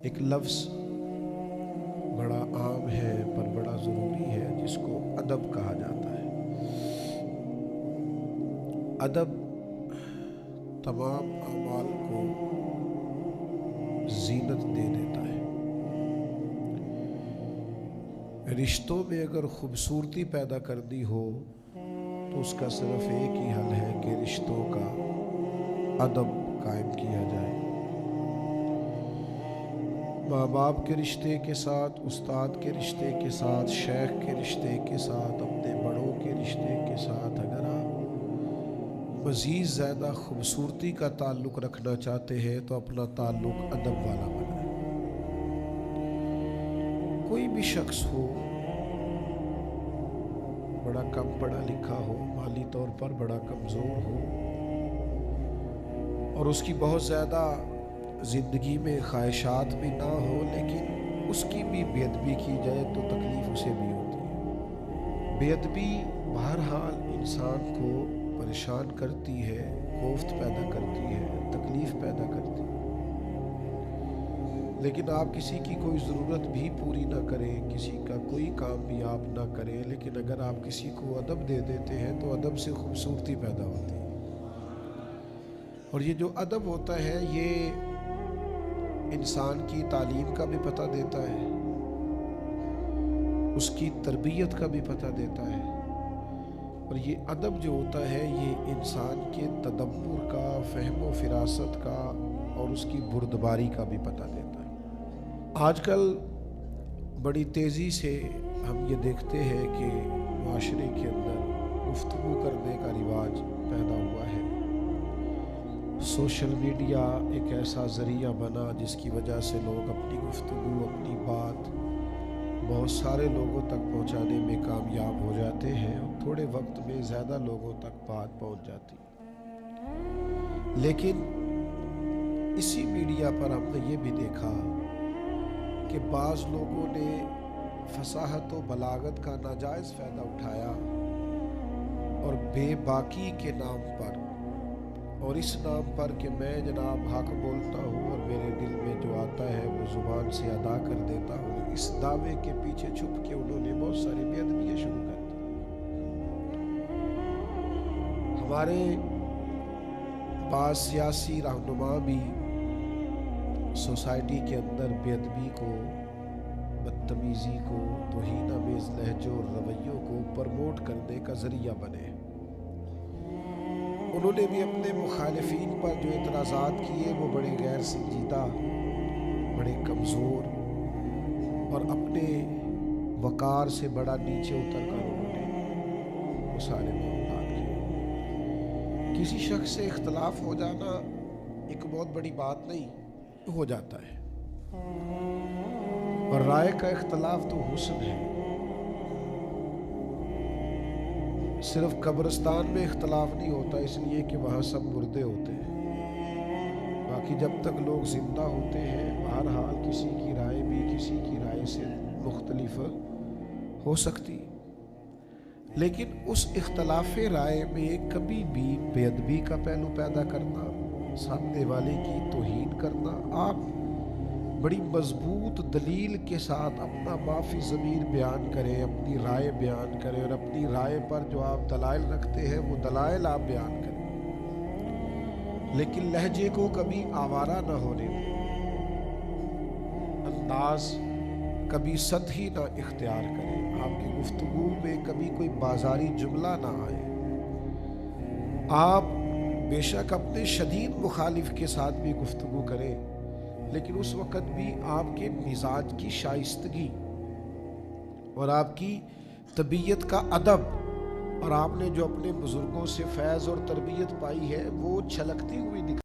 ایک لفظ بڑا عام ہے پر بڑا ضروری ہے جس کو ادب کہا جاتا ہے۔ ادب تمام اعمال کو زینت دے دیتا ہے۔ رشتوں میں اگر خوبصورتی پیدا کرنی ہو تو اس کا صرف ایک ہی حل ہے کہ رشتوں کا ادب قائم کیا جائے۔ ماں باپ کے رشتے کے ساتھ، استاد کے رشتے کے ساتھ، شیخ کے رشتے کے ساتھ، اپنے بڑوں کے رشتے کے ساتھ اگر آپ مزید زیادہ خوبصورتی کا تعلق رکھنا چاہتے ہیں تو اپنا تعلق ادب والا بنائیں۔ کوئی بھی شخص ہو، بڑا کم پڑھا لکھا ہو، مالی طور پر بڑا کمزور ہو اور اس کی بہت زیادہ زندگی میں خواہشات بھی نہ ہو، لیکن اس کی بھی بے ادبی کی جائے تو تکلیف اسے بھی ہوتی ہے۔ بے ادبی بہرحال انسان کو پریشان کرتی ہے، کوفت پیدا کرتی ہے، تکلیف پیدا کرتی ہے، لیکن آپ کسی کی کوئی ضرورت بھی پوری نہ کریں، کسی کا کوئی کام بھی آپ نہ کریں، لیکن اگر آپ کسی کو ادب دے دیتے ہیں تو ادب سے خوبصورتی پیدا ہوتی ہے۔ اور یہ جو ادب ہوتا ہے یہ انسان کی تعلیم کا بھی پتہ دیتا ہے، اس کی تربیت کا بھی پتہ دیتا ہے، اور یہ ادب جو ہوتا ہے یہ انسان کے تدبر کا، فہم و فراست کا اور اس کی بردباری کا بھی پتہ دیتا ہے۔ آج کل بڑی تیزی سے ہم یہ دیکھتے ہیں کہ معاشرے کے اندر گفتگو کرنے کا رواج پیدا ہوا ہے۔ سوشل میڈیا ایک ایسا ذریعہ بنا جس کی وجہ سے لوگ اپنی گفتگو، اپنی بات بہت سارے لوگوں تک پہنچانے میں کامیاب ہو جاتے ہیں اور تھوڑے وقت میں زیادہ لوگوں تک بات پہنچ جاتی ہے۔ لیکن اسی میڈیا پر ہم نے یہ بھی دیکھا کہ بعض لوگوں نے فصاحت و بلاغت کا ناجائز فائدہ اٹھایا اور بے باکی کے نام پر، اور اس نام پر کہ میں جناب حق بولتا ہوں اور میرے دل میں جو آتا ہے وہ زبان سے ادا کر دیتا ہوں، اس دعوے کے پیچھے چھپ کے انہوں نے بہت ساری بے ادبیاں شروع کر دی۔ ہمارے بعض سیاسی رہنما بھی سوسائٹی کے اندر بے ادبی کو، بدتمیزی کو، توہین آمیز لہجوں اور رویوں کو پروموٹ کرنے کا ذریعہ بنے۔ انہوں نے بھی اپنے مخالفین پر جو اعتراضات کیے وہ بڑے غیر سنجیدہ، بڑے کمزور اور اپنے وقار سے بڑا نیچے اتر کر انہوں نے وہ سارے معاملات کیے۔ کسی شخص سے اختلاف ہو جانا ایک بہت بڑی بات نہیں، ہو جاتا ہے، اور رائے کا اختلاف تو حسن ہے۔ صرف قبرستان میں اختلاف نہیں ہوتا اس لیے کہ وہاں سب مردے ہوتے ہیں، باقی جب تک لوگ زندہ ہوتے ہیں بہرحال کسی کی رائے بھی کسی کی رائے سے مختلف ہو سکتی، لیکن اس اختلاف رائے میں کبھی بھی بے ادبی کا پہلو پیدا کرنا، سامنے والے کی توہین کرنا، آپ بڑی مضبوط دلیل کے ساتھ اپنا معافی ضمیر بیان کریں، اپنی رائے بیان کریں، اور اپنی رائے پر جو آپ دلائل رکھتے ہیں وہ دلائل آپ بیان کریں، لیکن لہجے کو کبھی آوارہ نہ ہونے دیں، انداز کبھی سطحی نہ اختیار کریں، آپ کی گفتگو میں کبھی کوئی بازاری جملہ نہ آئے۔ آپ بے شک اپنے شدید مخالف کے ساتھ بھی گفتگو کریں، لیکن اس وقت بھی آپ کے مزاج کی شائستگی اور آپ کی طبیعت کا ادب اور آپ نے جو اپنے بزرگوں سے فیض اور تربیت پائی ہے وہ چھلکتی ہوئی دکھائیں۔